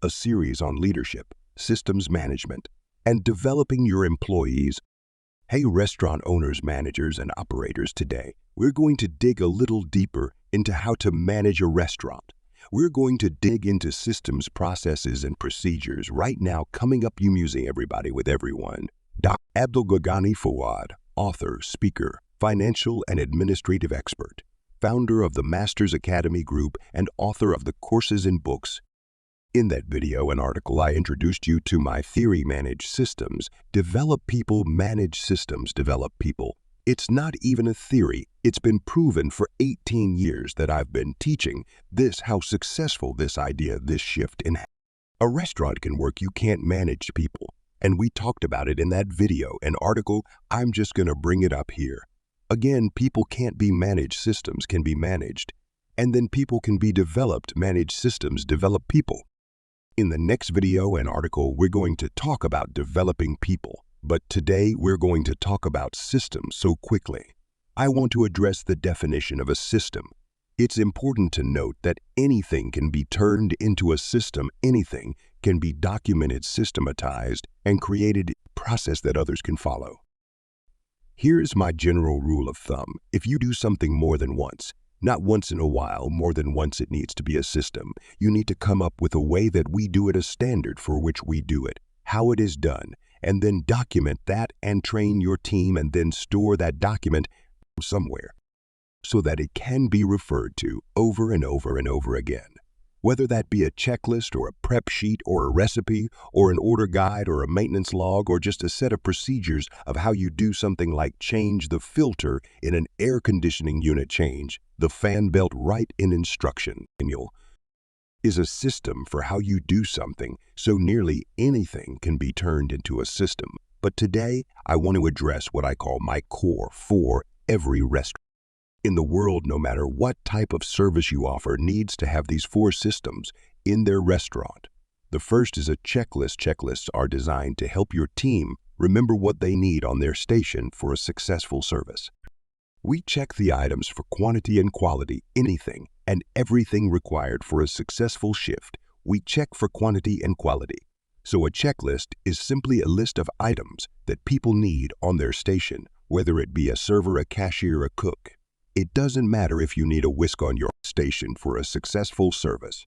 a series on leadership, systems management, and developing your employees. Hey restaurant owners, managers, and operators, today we're going to dig a little deeper into how to manage a restaurant. We're going to dig into systems, processes, and procedures. Right now, coming up, you musing everybody with everyone. Dr. Abdul Ghani Fawad, author, speaker, financial and administrative expert, founder of the Masters Academy Group and author of the courses and books. In that video and article, I introduced you to my theory: manage systems, develop people, manage systems, develop people. It's not even a theory. It's been proven for 18 years that I've been teaching this, how successful this idea, this shift in a restaurant can work. You can't manage people. And we talked about it in that video and article. I'm just going to bring it up here. Again, people can't be managed, systems can be managed. And then people can be developed, managed systems develop people. In the next video and article, we're going to talk about developing people. But today, we're going to talk about systems. So quickly, I want to address the definition of a system. It's important to note that anything can be turned into a system. Anything can be documented, systematized, and created a process that others can follow. Here's my general rule of thumb. If you do something more than once, not once in a while, more than once, it needs to be a system. You need to come up with a way that we do it, a standard for which we do it, how it is done, and then document that and train your team, and then store that document somewhere so that it can be referred to over and over and over again. Whether that be a checklist or a prep sheet or a recipe or an order guide or a maintenance log or just a set of procedures of how you do something like change the filter in an air conditioning unit, change the fan belt, right in instruction manual, is a system for how you do something. So nearly anything can be turned into a system. But today, I want to address what I call my core for every restaurant. In the world, no matter what type of service you offer, needs to have these 4 systems in their restaurant. The first is a checklist. Checklists are designed to help your team remember what they need on their station for a successful service. We check the items for quantity and quality, anything and everything required for a successful shift. We check for quantity and quality. So a checklist is simply a list of items that people need on their station, whether it be a server, a cashier, a cook. It doesn't matter if you need a whisk on your station for a successful service.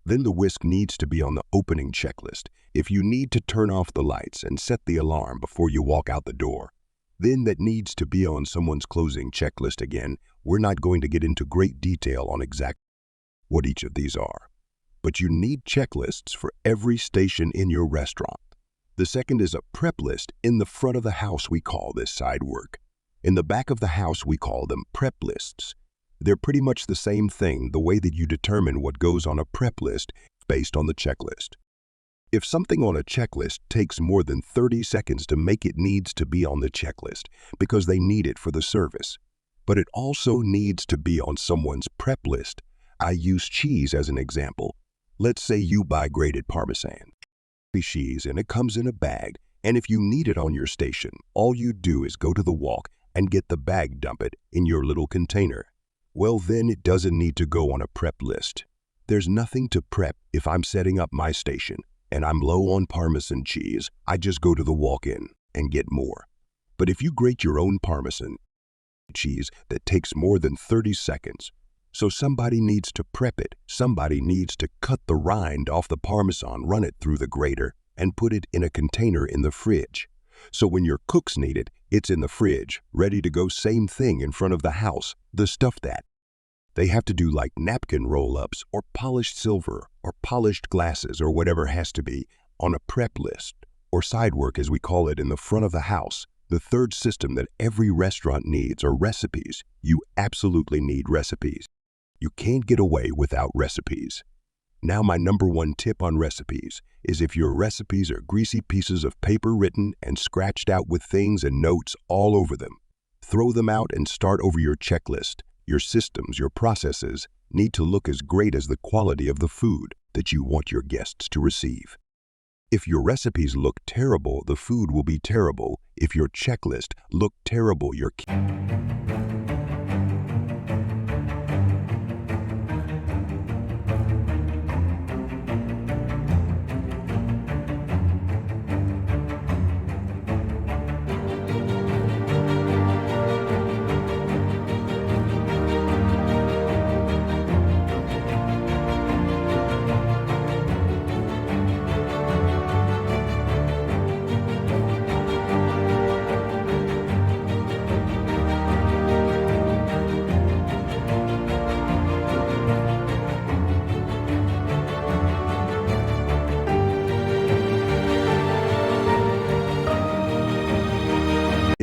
Then the whisk needs to be on the opening checklist. If you need to turn off the lights and set the alarm before you walk out the door, then that needs to be on someone's closing checklist. Again, we're not going to get into great detail on exactly what each of these are, but you need checklists for every station in your restaurant. The second is a prep list. In the front of the house, we call this side work. In the back of the house, we call them prep lists. They're pretty much the same thing. The way that you determine what goes on a prep list based on the checklist. If something on a checklist takes more than 30 seconds to make, it needs to be on the checklist because they need it for the service. But it also needs to be on someone's prep list. I use cheese as an example. Let's say you buy grated Parmesan cheese and it comes in a bag, and if you need it on your station, all you do is go to the wok and get the bag, dump it in your little container. Well, then it doesn't need to go on a prep list. There's nothing to prep. If I'm setting up my station and I'm low on Parmesan cheese, I just go to the walk-in and get more. But if you grate your own Parmesan cheese, that takes more than 30 seconds. So somebody needs to prep it. Somebody needs to cut the rind off the Parmesan, run it through the grater, and put it in a container in the fridge. So when your cooks need it, it's in the fridge, ready to go. Same thing in front of the house. The stuff that they have to do, like napkin roll-ups or polished silver or polished glasses or whatever has to be, on a prep list, or side work as we call it, in the front of the house. The third system that every restaurant needs are recipes. You absolutely need recipes. You can't get away without recipes. Now, my number 1 tip on recipes is, if your recipes are greasy pieces of paper written and scratched out with things and notes all over them, throw them out and start over. Your checklist. Your systems, your processes need to look as great as the quality of the food that you want your guests to receive. If your recipes look terrible, the food will be terrible. If your checklist looked terrible, your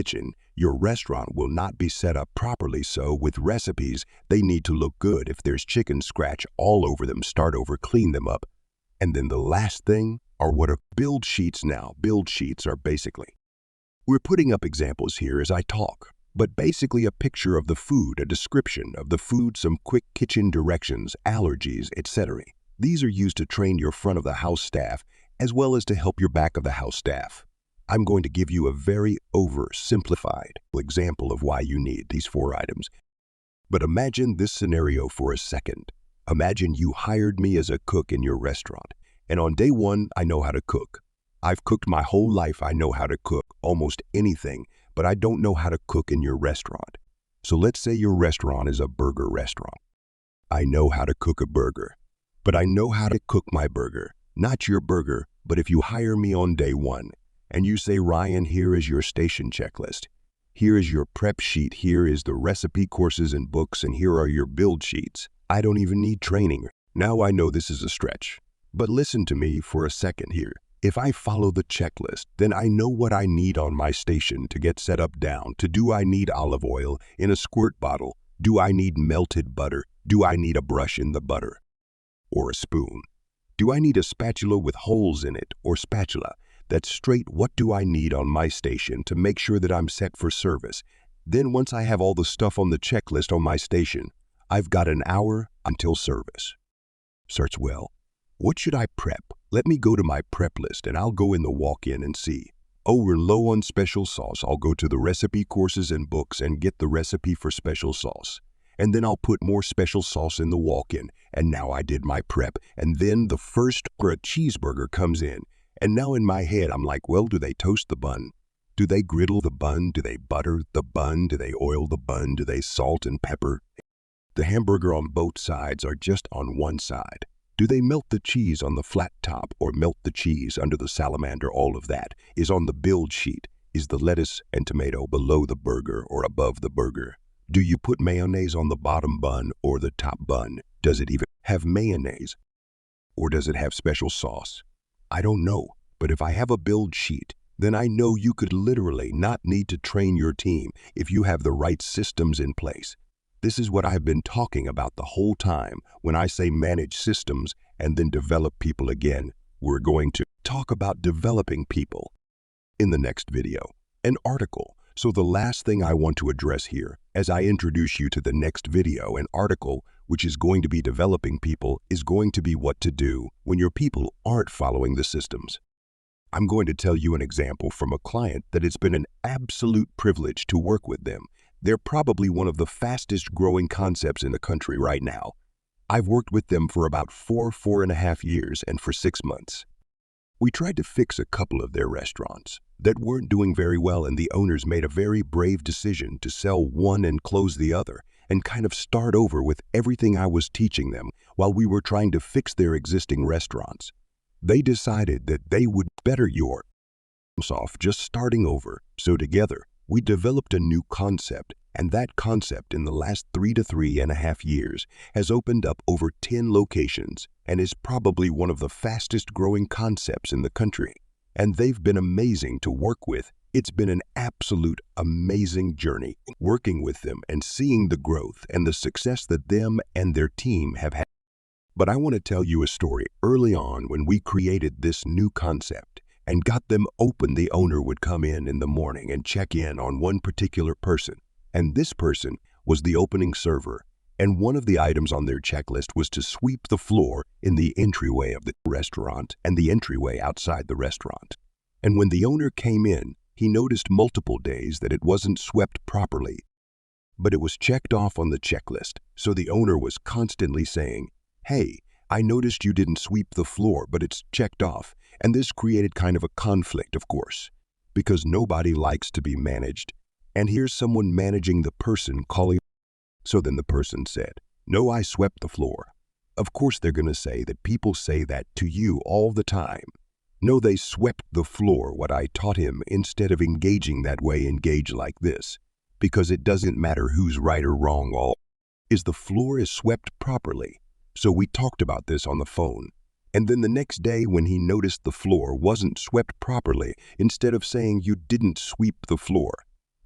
kitchen, your restaurant will not be set up properly. So with recipes, they need to look good. If there's chicken scratch all over them, start over, clean them up. And then the last thing are what are build sheets now. Build sheets are basically, we're putting up examples here as I talk, but basically a picture of the food, a description of the food, some quick kitchen directions, allergies, etc. These are used to train your front of the house staff as well as to help your back of the house staff. I'm going to give you a very oversimplified example of why you need these 4 items. But imagine this scenario for a second. Imagine you hired me as a cook in your restaurant, and on day 1, I know how to cook. I've cooked my whole life. I know how to cook almost anything, but I don't know how to cook in your restaurant. So let's say your restaurant is a burger restaurant. I know how to cook a burger, but I know how to cook my burger, not your burger. But if you hire me on day 1 and you say, Ryan, here is your station checklist, here is your prep sheet, here is the recipe courses and books, and here are your build sheets. I don't even need training. Now I know this is a stretch, but listen to me for a second here. If I follow the checklist, then I know what I need on my station to get set up down. Do I need olive oil in a squirt bottle? Do I need melted butter? Do I need a brush in the butter? Or a spoon? Do I need a spatula with holes in it or spatula that's straight? What do I need on my station to make sure that I'm set for service? Then once I have all the stuff on the checklist on my station, I've got an hour until service. Starts well. What should I prep? Let me go to my prep list and I'll go in the walk-in and see. Oh, we're low on special sauce. I'll go to the recipe courses and books and get the recipe for special sauce. And then I'll put more special sauce in the walk-in. And now I did my prep. And then the first or a cheeseburger comes in. And now in my head, I'm like, well, do they toast the bun? Do they griddle the bun? Do they butter the bun? Do they oil the bun? Do they salt and pepper? The hamburger on both sides are just on one side. Do they melt the cheese on the flat top or melt the cheese under the salamander? All of that is on the build sheet. Is the lettuce and tomato below the burger or above the burger? Do you put mayonnaise on the bottom bun or the top bun? Does it even have mayonnaise? Or does it have special sauce? I don't know, but if I have a build sheet, then I know you could literally not need to train your team if you have the right systems in place. This is what I've been talking about the whole time when I say manage systems and then develop people again. We're going to talk about developing people in the next video, an article. So the last thing I want to address here, as I introduce you to the next video, an article which is going to be developing people, is going to be what to do when your people aren't following the systems. I'm going to tell you an example from a client that it's been an absolute privilege to work with them. They're probably one of the fastest growing concepts in the country right now. I've worked with them for about 4.5 years, and for 6 months. We tried to fix a couple of their restaurants that weren't doing very well, and the owners made a very brave decision to sell one and close the other and kind of start over with everything I was teaching them while we were trying to fix their existing restaurants. They decided that they would better your off just starting over. So together, we developed a new concept, and that concept in the last 3 to 3.5 years has opened up over 10 locations and is probably one of the fastest growing concepts in the country. And they've been amazing to work with. It's been an absolute amazing journey working with them and seeing the growth and the success that them and their team have had. But I want to tell you a story. Early on when we created this new concept and got them open, the owner would come in the morning and check in on one particular person. And this person was the opening server. And one of the items on their checklist was to sweep the floor in the entryway of the restaurant and the entryway outside the restaurant. And when the owner came in, he noticed multiple days that it wasn't swept properly, but it was checked off on the checklist. So the owner was constantly saying, hey, I noticed you didn't sweep the floor, but it's checked off. And this created kind of a conflict, of course, because nobody likes to be managed. And here's someone managing the person calling. So then the person said, no, I swept the floor. Of course, they're going to say that people say that to you all the time. No, they swept the floor. What I taught him, instead of engaging that way, engage like this, because it doesn't matter who's right or wrong. All is the floor is swept properly. So we talked about this on the phone. And then the next day when he noticed the floor wasn't swept properly, instead of saying you didn't sweep the floor,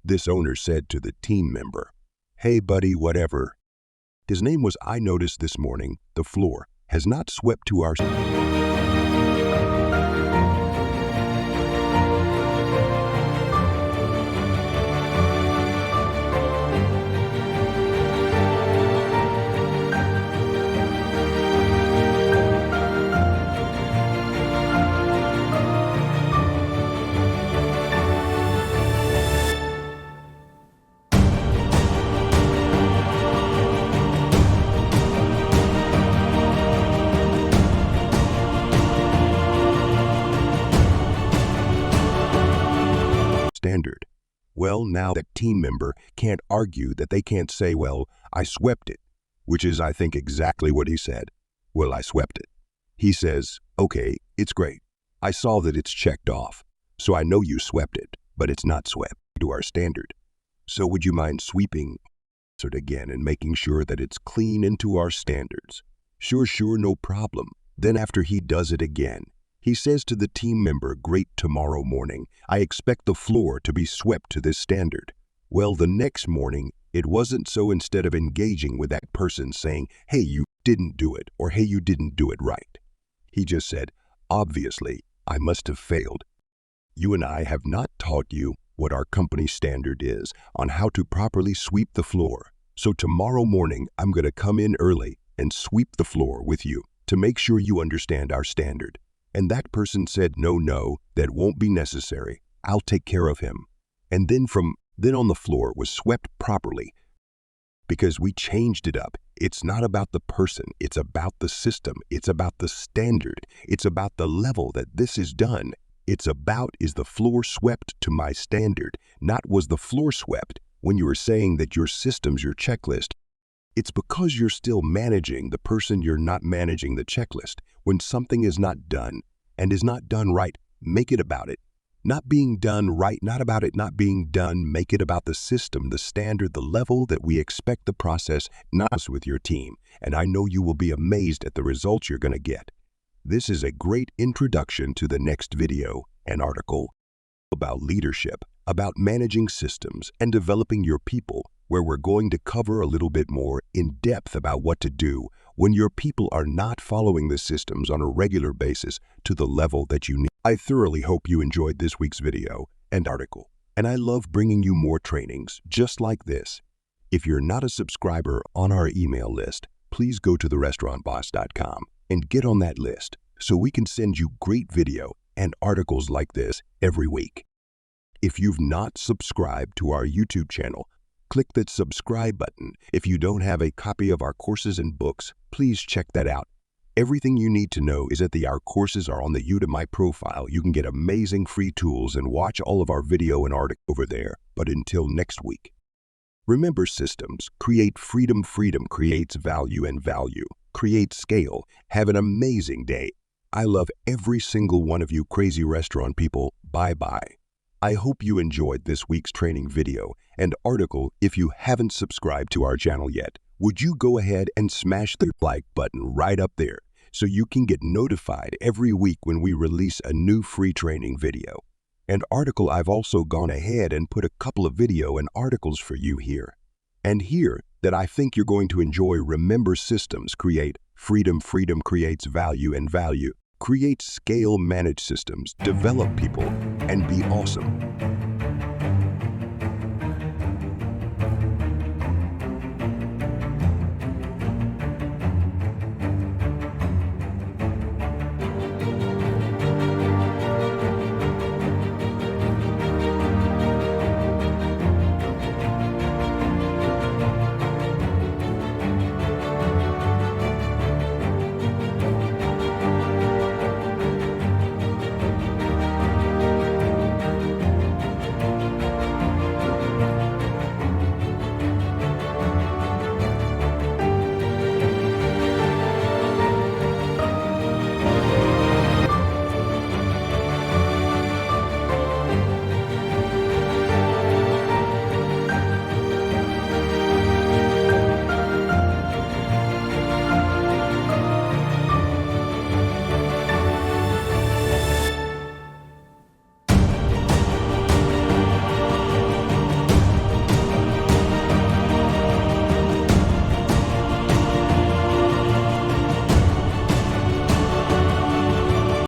This owner said to the team member, "Hey buddy, whatever." His name was I noticed this morning the floor has not swept to our standard. Well, now that team member can't argue that they can't say, "Well, I swept it," which is, I think, exactly what he said. "Well, I swept it." He says, "Okay, it's great. I saw that it's checked off, so I know you swept it, but it's not swept to our standard. So would you mind sweeping it again and making sure that it's clean into our standards?" Sure, no problem. Then after he does it again, he says to the team member, "Great, tomorrow morning, I expect the floor to be swept to this standard." Well, the next morning, it wasn't so. Instead of engaging with that person saying, "Hey, you didn't do it," or "Hey, you didn't do it right," he just said, "Obviously, I must have failed. You and I have not taught you what our company standard is on how to properly sweep the floor. So tomorrow morning, I'm going to come in early and sweep the floor with you to make sure you understand our standard." And that person said, No, that won't be necessary. I'll take care of him." And then on the floor was swept properly because we changed it up. It's not about the person. It's about the system. It's about the standard. It's about the level that this is done. It's about, is the floor swept to my standard? Not was the floor swept when you were saying that your system's your checklist. It's because you're still managing the person, you're not managing the checklist. When something is not done and is not done right, make it about it. Not being done right, not about it not being done, make it about the system, the standard, the level that we expect the process, not with your team. And I know you will be amazed at the results you're going to get. This is a great introduction to the next video and article about leadership, about managing systems and developing your people, where we're going to cover a little bit more in depth about what to do when your people are not following the systems on a regular basis to the level that you need. I thoroughly hope you enjoyed this week's video and article, and I love bringing you more trainings just like this. If you're not a subscriber on our email list, please go to therestaurantboss.com and get on that list so we can send you great video and articles like this every week. If you've not subscribed to our YouTube channel, click that subscribe button. If you don't have a copy of our courses and books, please check that out. Everything you need to know is that our courses are on the Udemy profile. You can get amazing free tools and watch all of our video and articles over there. But until next week, remember, systems create freedom. Freedom creates value, and value creates scale. Have an amazing day. I love every single one of you crazy restaurant people. Bye-bye. I hope you enjoyed this week's training video and article. If you haven't subscribed to our channel yet, would you go ahead and smash the like button right up there so you can get notified every week when we release a new free training video and article. I've also gone ahead and put a couple of video and articles for you here and here that I think you're going to enjoy. Remember, systems create freedom. Freedom creates value, and value create scale. Manage systems, develop people, and be awesome.